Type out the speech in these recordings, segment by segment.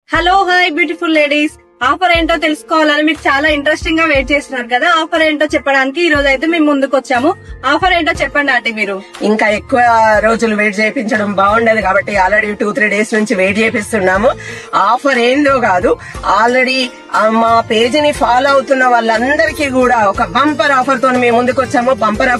Hello hi beautiful ladies, offer ఏంటో తెలుసుకోవాలని మీరు చాలా ఇంట్రెస్టింగ్ గా వెయిట్ చేస్తున్నారు కదా. ఆఫర్ ఏంటో చెప్పడానికి ఈ రోజు అయితే మేము ముందుకు వచ్చాము. ఆఫర్ ఏంటో చెప్పండి ఆంటీ. మీరు ఇంకా ఎక్కువ రోజులు వెయిట్ చేయించడం బాగుండదు కాబట్టి ఆల్రెడీ 2-3 డేస్ నుంచి వెయిట్ చేపిస్తున్నాము. ఆఫర్ ఏందో కాదు, ఆల్రెడీ మా పేజీని ఫాలో అవుతున్న వాళ్ళందరికీ కూడా ఒక బంపర్ ఆఫర్ తో మేము ముందుకు వచ్చాము. బంపర్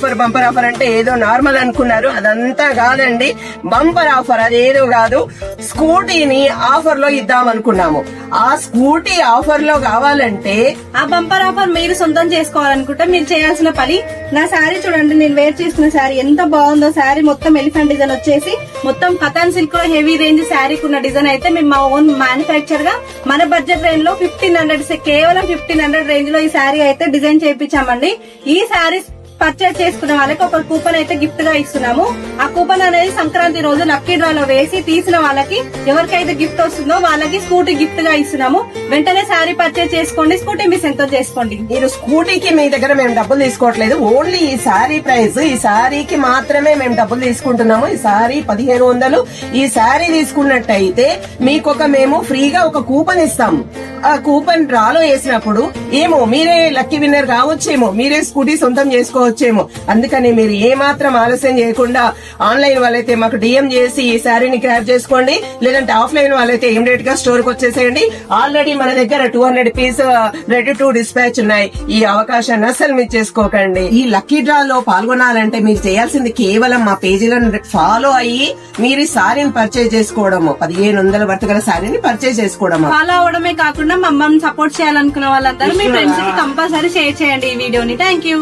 ఆఫర్ అంటే ఏదో నార్మల్ అనుకున్నారు, అదంతా కాదండి. బంపర్ ఆఫర్ అదేదో కాదు, స్కూటీని ఆఫర్ లో ఇద్దాం అనుకున్నాము. ఆ స్కూటీ ఆఫర్ లో కావాలంటే ఆ బంపర్ ఆఫర్ మీరు సొంతం చేసుకోవాలనుకుంటే మీరు చేయాల్సిన పని, నా శారీ చూడండి, నేను వేర్ చేసుకున్న శారీ ఎంత బాగుందో. శారీ మొత్తం ఎలిఫెంట్ డిజైన్ వచ్చేసి మొత్తం కథన్ సిల్క్ లో హెవీ రేంజ్ శారీకి ఉన్న డిజైన్ అయితే మేము మా ఓన్ మ్యానుఫ్యాక్చర్ గా మన బడ్జెట్ రేంజ్ లో 1500 కేవలం 1500 రేంజ్ లో ఈ శారీ అయితే డిజైన్ చేయించామండి. ఈ శారీ పర్చేజ్ చేసుకున్న వాళ్ళకి ఒక కూపన్ అయితే గిఫ్ట్ గా ఇస్తున్నాము. ఆ కూపన్ అనేది సంక్రాంతి రోజు లక్కీ డ్రాలో వేసి తీసిన వాళ్ళకి ఎవరికైతే గిఫ్ట్ వస్తుందో వాళ్ళకి స్కూటీ గిఫ్ట్ గా ఇస్తున్నాము. వెంటనే శారీ పర్చేజ్ చేసుకోండి, స్కూటీ మీ సొంతం చేసుకోండి. మీరు స్కూటీకి మీ దగ్గర మేము డబ్బులు తీసుకోవట్లేదు, ఓన్లీ ఈ శారీ ప్రైస్, ఈ శారీకి మాత్రమే మేము డబ్బులు తీసుకుంటున్నాము. ఈ శారీ 1500. ఈ శారీ తీసుకున్నట్టయితే మీకు మేము ఫ్రీగా ఒక కూపన్ ఇస్తాము. ఆ కూపన్ డ్రాలో వేసినప్పుడు ఏమో మీరే లక్కీ విన్నర్ కావచ్చేమో, మీరే స్కూటీ సొంతం చేసుకోవచ్చేమో. అందుకని మీరు ఏ మాత్రం ఆలస్యం చేయకుండా ఆన్లైన్ వాళ్ళైతే మాకు డిఎం చేసి ఈ శారీని గ్రాప్ చేసుకోండి, లేదంటే ఆఫ్లైన్ వాళ్ళైతే ఇమిడియట్ గా స్టోర్ కి వచ్చేసేయండి. ఆల్రెడీ మన దగ్గర 200 పీస్ రెడీ టు డిస్పాచ్ ఉన్నాయి. ఈ అవకాశాన్ని అస్సలు మిస్ చేసుకోకండి. ఈ లక్కీ డ్రాలో పాల్గొనాలంటే మీరు చేయాల్సింది కేవలం మా పేజీలను ఫాలో అయ్యి మీరు ఈ శారీని పర్చేజ్ చేసుకోవడము, 1500 వర్త్ గల శారీని పర్చేజ్ చేసుకోవడము. ఫాలో అవడమే కాకుండా మమ్మల్ని సపోర్ట్ చేయాలనుకున్న వాళ్ళందరూ మీ ఫ్రెండ్స్ కి కంపల్సరీ షేర్ చేయండి ఈ వీడియోని. Thank you.